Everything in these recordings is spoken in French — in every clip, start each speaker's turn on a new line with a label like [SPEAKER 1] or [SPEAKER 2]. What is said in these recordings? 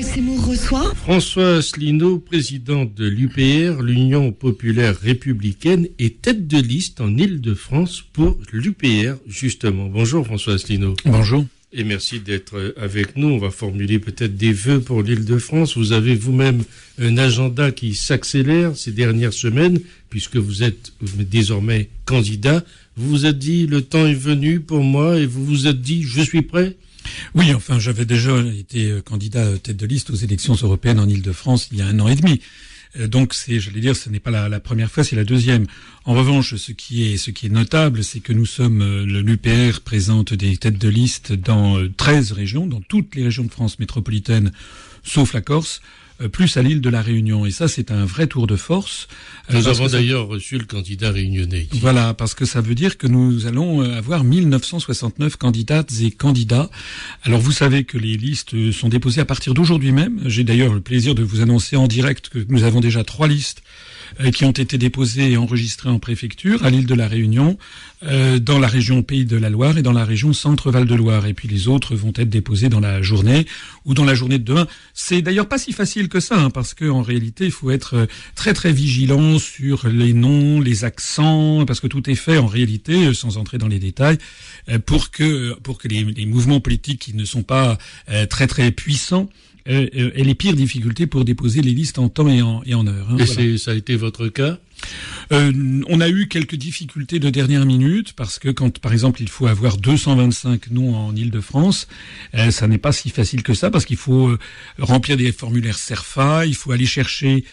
[SPEAKER 1] Jacques Seymour reçoit
[SPEAKER 2] François Asselineau, président de l'UPR, l'Union populaire républicaine, et tête de liste en Île-de-France pour l'UPR, justement. Bonjour François Asselineau.
[SPEAKER 3] Bonjour.
[SPEAKER 2] Et merci d'être avec nous. On va formuler peut-être des vœux pour l'Île-de-France. Vous avez vous-même un agenda qui s'accélère ces dernières semaines, puisque vous êtes désormais candidat. Vous vous êtes dit, le temps est venu pour moi, et vous vous êtes dit, je suis prêt?
[SPEAKER 3] Oui, enfin, j'avais déjà été candidat tête de liste aux élections européennes en Île-de-France il y a 1 an et demi. Donc ce n'est pas la première fois, c'est la deuxième. En revanche, ce qui est notable, c'est que nous sommes, l'UPR présente des têtes de liste dans 13 régions, dans toutes les régions de France métropolitaine, sauf la Corse, plus à l'île de la Réunion. Et ça, c'est un vrai tour de force.
[SPEAKER 2] Nous avons d'ailleurs reçu le candidat réunionnais.
[SPEAKER 3] Voilà, parce que ça veut dire que nous allons avoir 1969 candidates et candidats. Alors, vous savez que les listes sont déposées à partir d'aujourd'hui même. J'ai d'ailleurs le plaisir de vous annoncer en direct que nous avons déjà 3 listes qui ont été déposées et enregistrées en préfecture, à l'île de la Réunion, dans la région Pays de la Loire et dans la région Centre-Val de Loire. Et puis les autres vont être déposées dans la journée ou dans la journée de demain. C'est d'ailleurs pas si facile que ça, parce que en réalité, il faut être très très vigilant sur les noms, les accents, parce que tout est fait en réalité, sans entrer dans les détails, pour que les mouvements politiques qui ne sont pas très très puissants et les pires difficultés pour déposer les listes en temps et en heure.
[SPEAKER 2] Et
[SPEAKER 3] voilà.
[SPEAKER 2] ça a été votre cas?
[SPEAKER 3] On a eu quelques difficultés de dernière minute parce que quand, par exemple, il faut avoir 225 noms en Île-de-France, ça n'est pas si facile que ça parce qu'il faut remplir des formulaires CERFA, il faut aller chercher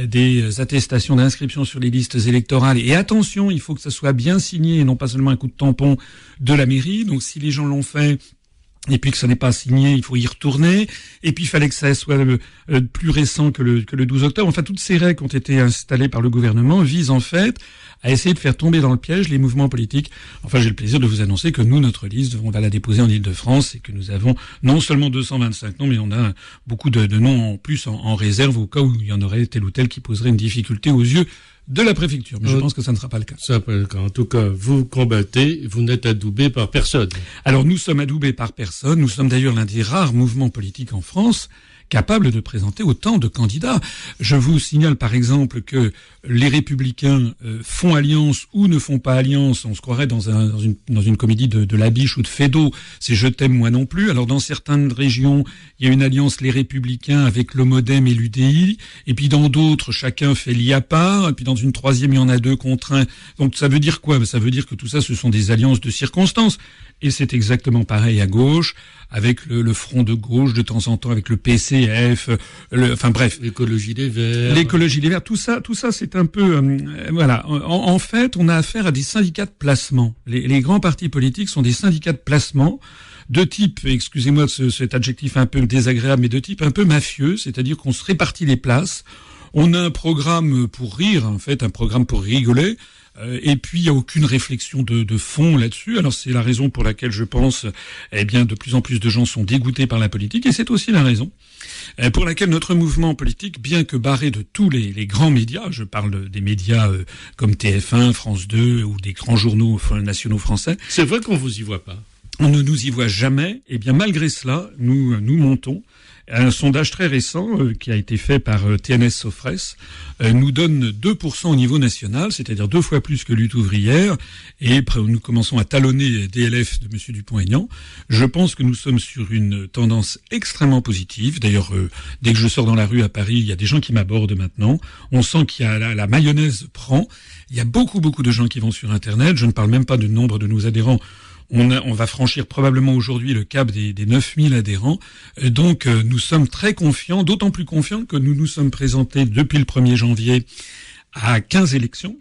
[SPEAKER 3] des attestations d'inscription sur les listes électorales. Et attention, il faut que ça soit bien signé et non pas seulement un coup de tampon de la mairie. Donc si les gens l'ont fait et puis que ça n'est pas signé, il faut y retourner. Et puis il fallait que ça soit plus récent que le 12 octobre. Enfin, toutes ces règles qui ont été installées par le gouvernement visent en fait à essayer de faire tomber dans le piège les mouvements politiques. Enfin, j'ai le plaisir de vous annoncer que nous, notre liste, on va la déposer en Île-de-France et que nous avons non seulement 225 noms, mais on a beaucoup de noms en plus en réserve au cas où il y en aurait tel ou tel qui poserait une difficulté aux yeux de la préfecture, mais je pense que ça ne sera pas le cas.
[SPEAKER 2] Ça, en tout cas, vous combattez, vous n'êtes adoubé par personne.
[SPEAKER 3] Alors nous sommes adoubés par personne, nous sommes d'ailleurs l'un des rares mouvements politiques en France capable de présenter autant de candidats. Je vous signale par exemple que les Républicains font alliance ou ne font pas alliance. On se croirait dans une comédie de La Biche ou de Feydeau. C'est Je t'aime moi non plus. Alors dans certaines régions, il y a une alliance les Républicains avec le MoDem et l'UDI. Et puis dans d'autres, chacun fait lit à part. Et puis dans une troisième, il y en a 2 contre 1. Donc ça veut dire quoi? Ça veut dire que tout ça, ce sont des alliances de circonstances. Et c'est exactement pareil à gauche, avec le Front de gauche de temps en temps, avec le PCF, enfin bref.
[SPEAKER 2] L'écologie des Verts.
[SPEAKER 3] L'écologie des Verts, tout ça, c'est un peu, voilà. En fait, on a affaire à des syndicats de placement. Les grands partis politiques sont des syndicats de placement de type, excusez-moi cet adjectif un peu désagréable, mais de type un peu mafieux, c'est-à-dire qu'on se répartit les places. On a un programme pour rire, en fait, un programme pour rigoler. Et puis il n'y a aucune réflexion de fond là-dessus. Alors c'est la raison pour laquelle je pense, de plus en plus de gens sont dégoûtés par la politique, et c'est aussi la raison pour laquelle notre mouvement politique, bien que barré de tous les grands médias, je parle des médias comme TF1, France 2 ou des grands journaux nationaux français.
[SPEAKER 2] C'est vrai qu'on vous y voit pas.
[SPEAKER 3] On ne nous y voit jamais. Et bien malgré cela, nous montons. Un sondage très récent qui a été fait par TNS Sofres nous donne 2% au niveau national, c'est-à-dire 2 fois plus que Lutte ouvrière, et nous commençons à talonner DLF de M. Dupont-Aignan. Je pense que nous sommes sur une tendance extrêmement positive. D'ailleurs, dès que je sors dans la rue à Paris, il y a des gens qui m'abordent maintenant. On sent qu'il y a la mayonnaise prend. Il y a beaucoup de gens qui vont sur Internet. Je ne parle même pas du nombre de nos adhérents. On va franchir probablement aujourd'hui le cap des 9000 adhérents. Donc nous sommes très confiants, d'autant plus confiants que nous nous sommes présentés depuis le 1er janvier à 15 élections,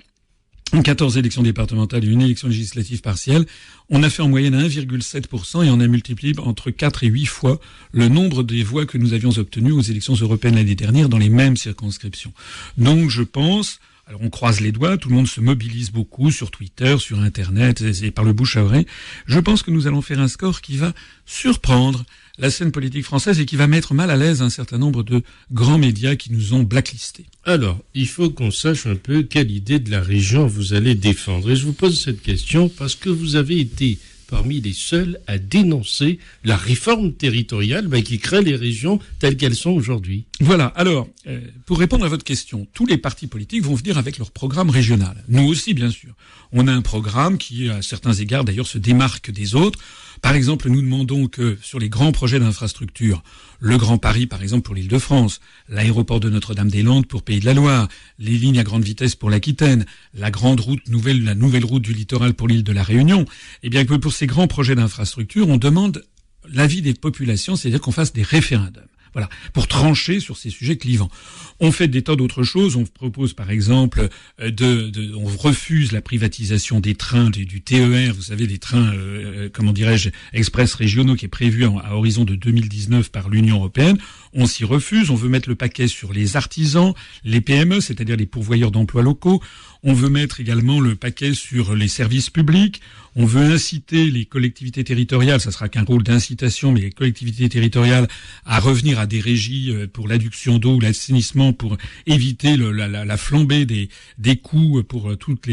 [SPEAKER 3] 14 élections départementales et une élection législative partielle. On a fait en moyenne 1,7% et on a multiplié entre 4 et 8 fois le nombre des voix que nous avions obtenues aux élections européennes l'année dernière dans les mêmes circonscriptions. Donc je pense... Alors on croise les doigts, tout le monde se mobilise beaucoup sur Twitter, sur Internet et par le bouche à oreille. Je pense que nous allons faire un score qui va surprendre la scène politique française et qui va mettre mal à l'aise un certain nombre de grands médias qui nous ont blacklistés.
[SPEAKER 2] Alors, il faut qu'on sache un peu quelle idée de la région vous allez défendre. Et je vous pose cette question parce que vous avez été parmi les seuls à dénoncer la réforme territoriale qui crée les régions telles qu'elles sont aujourd'hui.
[SPEAKER 3] Voilà. Alors, pour répondre à votre question, tous les partis politiques vont venir avec leur programme régional. Nous aussi, bien sûr. On a un programme qui, à certains égards, d'ailleurs, se démarque des autres. Par exemple, nous demandons que sur les grands projets d'infrastructure, le Grand Paris, par exemple, pour l'Île-de-France, l'aéroport de Notre-Dame-des-Landes pour Pays de la Loire, les lignes à grande vitesse pour l'Aquitaine, la nouvelle route du littoral pour l'île de la Réunion, eh bien que pour ces grands projets d'infrastructure, on demande l'avis des populations, c'est-à-dire qu'on fasse des référendums. Voilà, pour trancher sur ces sujets clivants. On fait des tas d'autres choses. On propose, par exemple, on refuse la privatisation des trains du TER. Vous savez, des trains, express régionaux qui est prévu à horizon de 2019 par l'Union européenne. On s'y refuse. On veut mettre le paquet sur les artisans, les PME, c'est-à-dire les pourvoyeurs d'emplois locaux. On veut mettre également le paquet sur les services publics. On veut inciter les collectivités territoriales, ça sera qu'un rôle d'incitation, mais les collectivités territoriales à revenir à des régies pour l'adduction d'eau ou l'assainissement pour éviter la flambée des coûts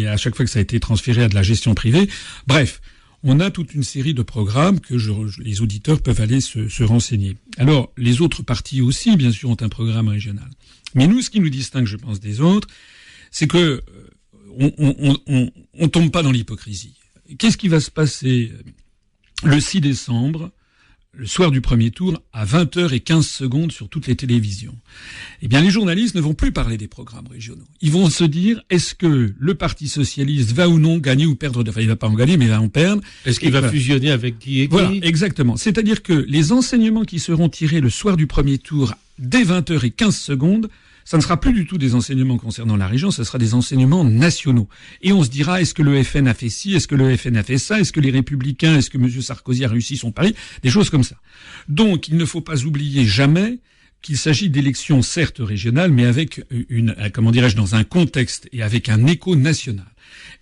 [SPEAKER 3] à chaque fois que ça a été transféré à de la gestion privée. Bref, on a toute une série de programmes que les auditeurs peuvent aller se renseigner. Alors, les autres partis aussi, bien sûr, ont un programme régional. Mais nous, ce qui nous distingue, je pense, des autres, c'est que on tombe pas dans l'hypocrisie. Qu'est-ce qui va se passer le 6 décembre, le soir du premier tour, à 20h15 sur toutes les télévisions? Eh bien, les journalistes ne vont plus parler des programmes régionaux. Ils vont se dire, est-ce que le Parti socialiste va ou non gagner ou perdre? Enfin, il va pas en gagner, mais il va en perdre.
[SPEAKER 2] Est-ce qu'il va fusionner avec qui et qui?
[SPEAKER 3] Voilà, exactement. C'est-à-dire que les enseignements qui seront tirés le soir du premier tour, dès 20h15, ça ne sera plus du tout des enseignements concernant la région, ce sera des enseignements nationaux. Et on se dira, est-ce que le FN a fait ci, est-ce que le FN a fait ça, est-ce que les Républicains, est-ce que M. Sarkozy a réussi son pari, des choses comme ça. Donc, il ne faut pas oublier jamais qu'il s'agit d'élections certes régionales, mais avec dans un contexte et avec un écho national.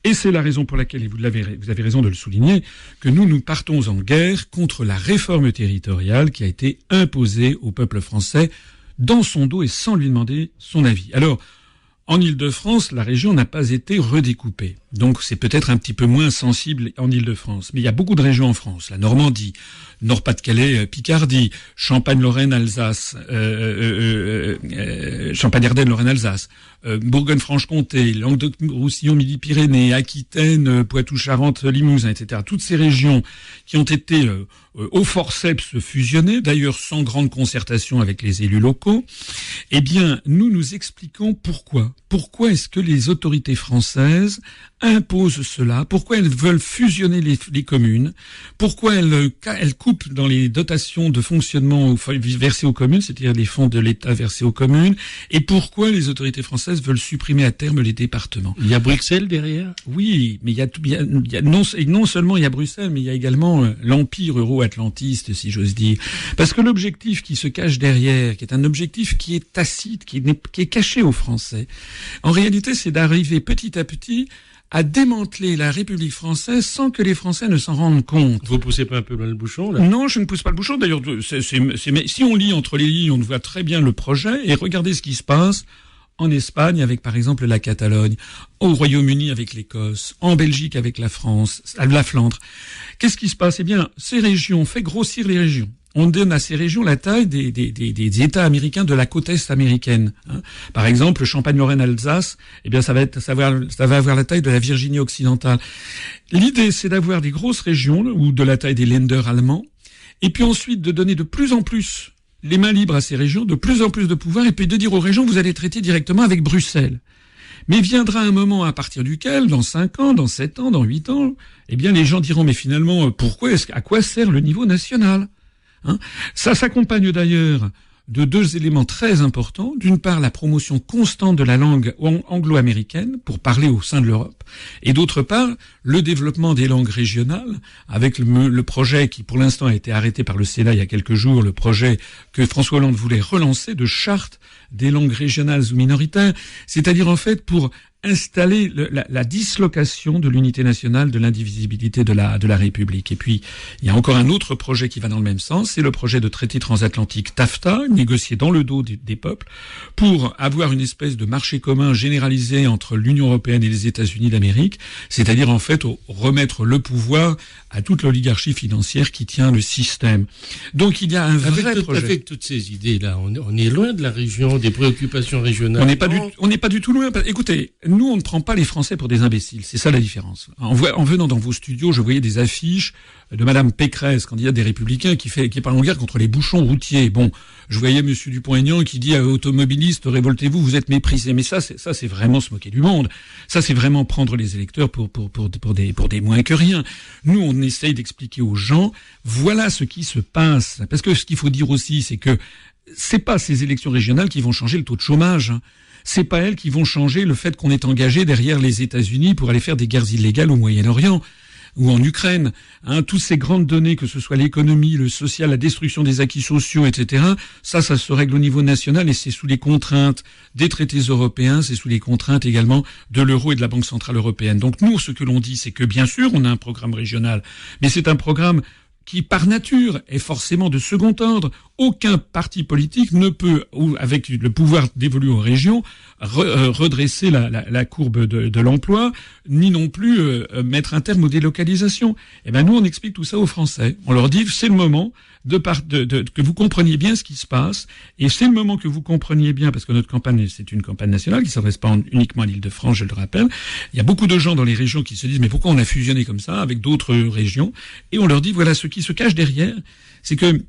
[SPEAKER 3] Et c'est la raison pour laquelle, et vous avez raison de le souligner, que nous partons en guerre contre la réforme territoriale qui a été imposée au peuple français dans son dos et sans lui demander son avis. Alors, en Île-de-France, la région n'a pas été redécoupée. Donc, c'est peut-être un petit peu moins sensible en Île-de-France. Mais il y a beaucoup de régions en France. La Normandie, Nord-Pas-de-Calais, Picardie, Champagne-Lorraine, Alsace, Champagne-Ardenne, Lorraine-Alsace, Bourgogne-Franche-Comté, Languedoc-Roussillon, Midi-Pyrénées, Aquitaine, Poitou-Charentes, Limousin, etc. Toutes ces régions qui ont été au forceps fusionnées, d'ailleurs sans grande concertation avec les élus locaux, eh bien, nous expliquons pourquoi. Pourquoi est-ce que les autorités françaises imposent cela? Pourquoi elles veulent fusionner les communes? Pourquoi elles coupent dans les dotations de fonctionnement versées aux communes, c'est-à-dire les fonds de l'État versés aux communes? Et pourquoi les autorités françaises veulent supprimer à terme les départements?
[SPEAKER 2] Il y a Bruxelles derrière?
[SPEAKER 3] Oui, mais non seulement il y a Bruxelles, mais il y a également l'empire euro-atlantiste, si j'ose dire. Parce que l'objectif qui se cache derrière, qui est un objectif qui est tacite, qui est caché aux Français, en réalité, c'est d'arriver petit à petit à démanteler la République française sans que les Français ne s'en rendent compte.
[SPEAKER 2] Vous poussez pas un peu loin le bouchon, là?
[SPEAKER 3] Non, je ne pousse pas le bouchon. D'ailleurs, mais si on lit entre les lignes, on voit très bien le projet. Et regardez ce qui se passe en Espagne avec, par exemple, la Catalogne, au Royaume-Uni avec l'Écosse, en Belgique avec la France, la Flandre. Qu'est-ce qui se passe? Eh bien, ces régions, on fait grossir les régions. On donne à ces régions la taille des États américains de la côte est américaine. Par exemple, Champagne-Lorraine-Alsace, eh bien, ça va avoir la taille de la Virginie occidentale. L'idée, c'est d'avoir des grosses régions, ou de la taille des Länder allemands, et puis ensuite de donner de plus en plus les mains libres à ces régions, de plus en plus de pouvoir, et puis de dire aux régions, vous allez traiter directement avec Bruxelles. Mais viendra un moment à partir duquel, dans 5 ans, dans 7 ans, dans 8 ans, eh bien, les gens diront, mais finalement, à quoi sert le niveau national? Ça s'accompagne d'ailleurs de 2 éléments très importants. D'une part, la promotion constante de la langue anglo-américaine pour parler au sein de l'Europe. Et d'autre part, le développement des langues régionales avec le projet qui, pour l'instant, a été arrêté par le Sénat il y a quelques jours, le projet que François Hollande voulait relancer de charte des langues régionales ou minoritaires. C'est-à-dire, en fait, pour installer la dislocation de l'unité nationale, de l'indivisibilité de la République. Et puis, il y a encore un autre projet qui va dans le même sens, c'est le projet de traité transatlantique TAFTA, négocié dans le dos des peuples, pour avoir une espèce de marché commun généralisé entre l'Union européenne et les États-Unis d'Amérique, c'est-à-dire en fait remettre le pouvoir à toute l'oligarchie financière qui tient le système. Donc il y a un vrai projet.
[SPEAKER 2] Avec toutes ces idées-là, on est loin de la région, des préoccupations régionales.
[SPEAKER 3] On n'est pas du tout loin. Écoutez, nous, on ne prend pas les Français pour des imbéciles. C'est ça la différence. En venant dans vos studios, je voyais des affiches de Madame Pécresse, candidate des Républicains, qui parle en guerre contre les bouchons routiers. Bon, je voyais Monsieur Dupont-Aignan qui dit à automobilistes, révoltez-vous, vous êtes méprisés. Mais ça, c'est vraiment se moquer du monde. Ça, c'est vraiment prendre les électeurs pour des moins que rien. Nous, on essaye d'expliquer aux gens, voilà ce qui se passe. Parce que ce qu'il faut dire aussi, c'est que c'est pas ces élections régionales qui vont changer le taux de chômage. C'est pas elles qui vont changer le fait qu'on est engagé derrière les États-Unis pour aller faire des guerres illégales au Moyen-Orient ou en Ukraine. Toutes ces grandes données, que ce soit l'économie, le social, la destruction des acquis sociaux, etc., ça se règle au niveau national et c'est sous les contraintes des traités européens, c'est sous les contraintes également de l'euro et de la Banque centrale européenne. Donc nous, ce que l'on dit, c'est que bien sûr, on a un programme régional, mais c'est un programme qui, par nature, est forcément de second ordre. Aucun parti politique ne peut, avec le pouvoir dévolu aux régions, redresser la courbe de l'emploi, ni non plus mettre un terme aux délocalisations. Eh ben nous, on explique tout ça aux Français. On leur dit, c'est le moment que vous compreniez bien ce qui se passe, et c'est le moment que vous compreniez bien, parce que notre campagne, c'est une campagne nationale qui s'adresse pas uniquement à l'Île-de-France, je le rappelle. Il y a beaucoup de gens dans les régions qui se disent, mais pourquoi on a fusionné comme ça avec d'autres régions? Et on leur dit, voilà, ce qui se cache derrière, c'est que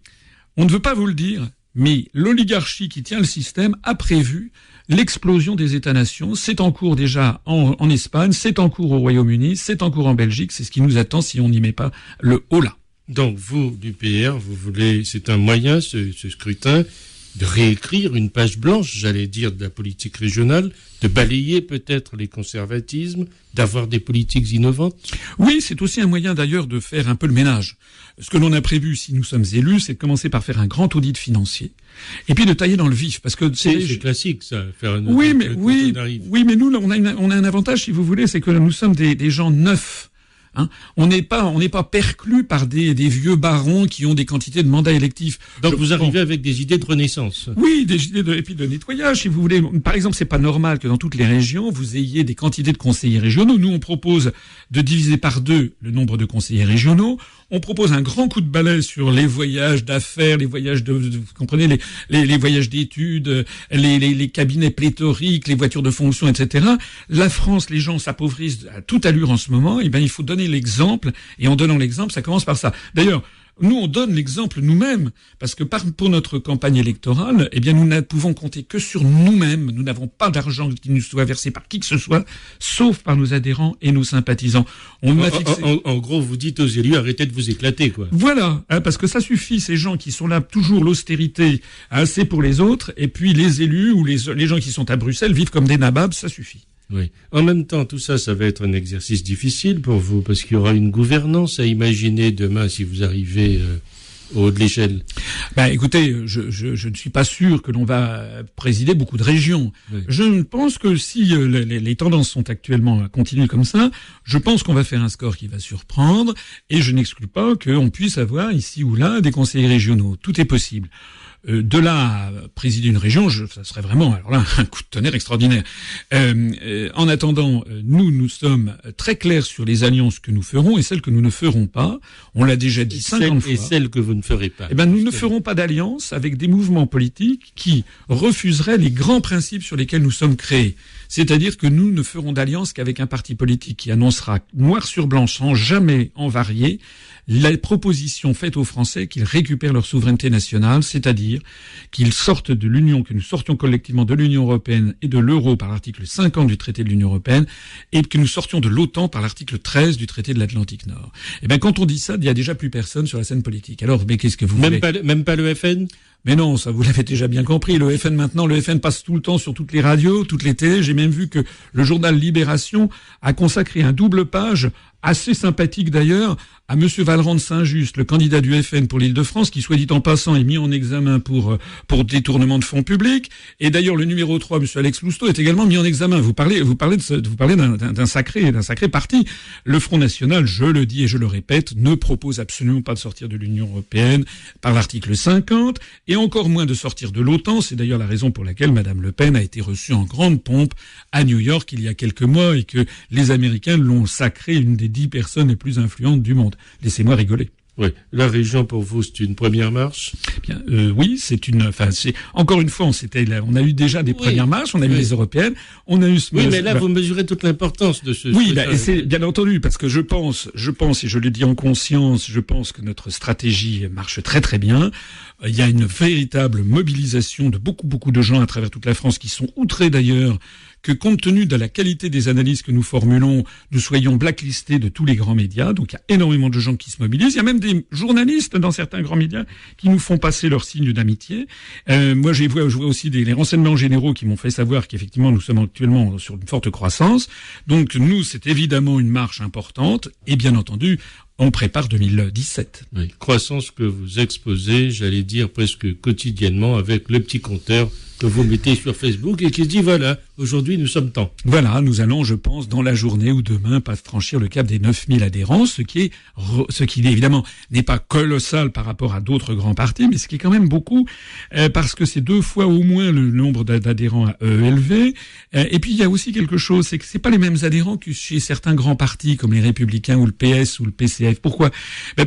[SPEAKER 3] on ne veut pas vous le dire, mais l'oligarchie qui tient le système a prévu l'explosion des États-nations. C'est en cours déjà en Espagne, c'est en cours au Royaume-Uni, c'est en cours en Belgique. C'est ce qui nous attend si on n'y met pas le holà.
[SPEAKER 2] Donc vous, du PR, vous voulez, c'est un moyen, ce scrutin, de réécrire une page blanche, j'allais dire, de la politique régionale, de balayer peut-être les conservatismes, d'avoir des politiques innovantes?
[SPEAKER 3] Oui, c'est aussi un moyen d'ailleurs de faire un peu le ménage. Ce que l'on a prévu, si nous sommes élus, c'est de commencer par faire un grand audit financier, et puis de tailler dans le vif, parce que
[SPEAKER 2] c'est classique, ça, faire un
[SPEAKER 3] audit. Oui, mais nous, on a un avantage, si vous voulez, c'est que nous sommes des gens neufs. On n'est pas perclus par des vieux barons qui ont des quantités de mandats électifs.
[SPEAKER 2] Donc vous arrivez avec des idées de renaissance.
[SPEAKER 3] Oui, des idées et puis de nettoyage, si vous voulez. Par exemple, c'est pas normal que dans toutes les régions, vous ayez des quantités de conseillers régionaux. Nous, on propose de diviser par 2 le nombre de conseillers régionaux. On propose un grand coup de balai sur les voyages d'affaires, les voyages vous comprenez, les voyages d'études, les cabinets pléthoriques, les voitures de fonction, etc. La France, les gens s'appauvrissent à toute allure en ce moment. Eh ben, il faut donner l'exemple. Et en donnant l'exemple, ça commence par ça. D'ailleurs, nous, on donne l'exemple nous-mêmes, parce que pour notre campagne électorale, eh bien, nous ne pouvons compter que sur nous-mêmes. Nous n'avons pas d'argent qui nous soit versé par qui que ce soit, sauf par nos adhérents et nos sympathisants.
[SPEAKER 2] En gros, vous dites aux élus, arrêtez de vous éclater, quoi.
[SPEAKER 3] Voilà, parce que ça suffit, ces gens qui sont là, toujours l'austérité, c'est pour les autres, et puis les élus ou les gens qui sont à Bruxelles vivent comme des nababs, ça suffit.
[SPEAKER 2] Oui. En même temps, tout ça, ça va être un exercice difficile pour vous, parce qu'il y aura une gouvernance à imaginer demain si vous arrivez au haut de l'échelle.
[SPEAKER 3] Écoutez, je ne suis pas sûr que l'on va présider beaucoup de régions. Oui. Je pense que si les tendances sont actuellement continuent comme ça, je pense qu'on va faire un score qui va surprendre, et je n'exclus pas qu'on puisse avoir ici ou là des conseillers régionaux. Tout est possible. De là à présider une région, ça serait vraiment, alors là, un coup de tonnerre extraordinaire. En attendant, nous sommes très clairs sur les alliances que nous ferons et celles que nous ne ferons pas. On l'a déjà dit 50 fois.
[SPEAKER 2] Et celles que vous ne ferez pas.
[SPEAKER 3] Nous ne ferons pas d'alliance avec des mouvements politiques qui refuseraient les grands principes sur lesquels nous sommes créés. C'est-à-dire que nous ne ferons d'alliance qu'avec un parti politique qui annoncera noir sur blanc, sans jamais en varier, la proposition faite aux Français qu'ils récupèrent leur souveraineté nationale, c'est-à-dire qu'ils sortent de l'Union, que nous sortions collectivement de l'Union européenne et de l'euro par l'article 50 du traité de l'Union européenne, et que nous sortions de l'OTAN par l'article 13 du traité de l'Atlantique Nord. Quand on dit ça, il n'y a déjà plus personne sur la scène politique. Alors, mais qu'est-ce que vous voulez ?
[SPEAKER 2] Même pas le FN ?
[SPEAKER 3] Mais non, ça vous l'avez déjà bien compris. Le FN maintenant, le FN passe tout le temps sur toutes les radios, toutes les télés. J'ai même vu que le journal Libération a consacré un double page assez sympathique d'ailleurs à Monsieur Vallerand de Saint-Just, le candidat du FN pour l'Île-de-France, qui, soit dit en passant, est mis en examen pour détournement de fonds publics. Et d'ailleurs, le numéro 3, Monsieur Alex Lousteau, est également mis en examen. Vous parlez d'un sacré parti. Le Front National, je le dis et je le répète, ne propose absolument pas de sortir de l'Union européenne par l'article 50, et encore moins de sortir de l'OTAN. C'est d'ailleurs la raison pour laquelle Madame Le Pen a été reçue en grande pompe à New York il y a quelques mois, et que les Américains l'ont sacrée une des 10 personnes les plus influentes du monde. Laissez-moi rigoler.
[SPEAKER 2] Oui, la région pour vous, c'est une première marche.
[SPEAKER 3] Bien, oui, encore une fois, on a eu déjà des premières marches, on a eu les européennes, on a eu.
[SPEAKER 2] Oui, mais là, vous mesurez toute l'importance de ce.
[SPEAKER 3] Oui, et c'est bien entendu, parce que je pense, et je le dis en conscience, je pense que notre stratégie marche très très bien. Il y a une véritable mobilisation de beaucoup de gens à travers toute la France qui sont outrés d'ailleurs que, compte tenu de la qualité des analyses que nous formulons, nous soyons blacklistés de tous les grands médias. Donc il y a énormément de gens qui se mobilisent. Il y a même des journalistes dans certains grands médias qui nous font passer leur signe d'amitié. Moi, je vois aussi les renseignements généraux qui m'ont fait savoir qu'effectivement nous sommes actuellement sur une forte croissance. Donc nous, c'est évidemment une marche importante, et bien entendu, on prépare 2017.
[SPEAKER 2] Oui, croissance que vous exposez, j'allais dire presque quotidiennement, avec le petit compteur que vous mettez sur Facebook et qui se dit voilà, aujourd'hui nous sommes temps.
[SPEAKER 3] Voilà, nous allons, je pense, dans la journée ou demain, pas franchir le cap des 9000 adhérents, ce qui évidemment n'est pas colossal par rapport à d'autres grands partis, mais ce qui est quand même beaucoup, parce que c'est 2 fois au moins le nombre d'adhérents élevé. Et puis il y a aussi quelque chose, c'est que c'est pas les mêmes adhérents que chez certains grands partis comme les Républicains ou le PS ou le PCF. Pourquoi?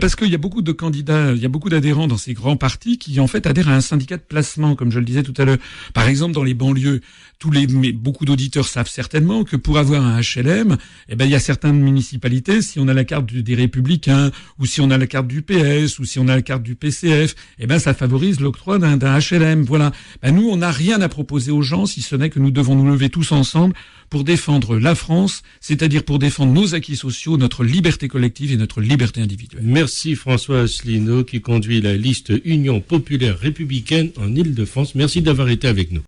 [SPEAKER 3] Parce qu'il y a beaucoup de candidats, il y a beaucoup d'adhérents dans ces grands partis qui en fait adhèrent à un syndicat de placement, comme je le disais tout à l'heure. Par exemple, dans les banlieues, beaucoup d'auditeurs savent certainement que pour avoir un HLM, il y a certaines municipalités, si on a la carte des Républicains, ou si on a la carte du PS, ou si on a la carte du PCF, ça favorise l'octroi d'un HLM. Voilà. Nous, on n'a rien à proposer aux gens, si ce n'est que nous devons nous lever tous ensemble pour défendre la France, c'est-à-dire pour défendre nos acquis sociaux, notre liberté collective et notre liberté individuelle.
[SPEAKER 2] Merci François Asselineau qui conduit la liste Union populaire républicaine en Île-de-France. Merci d'avoir été avec nous.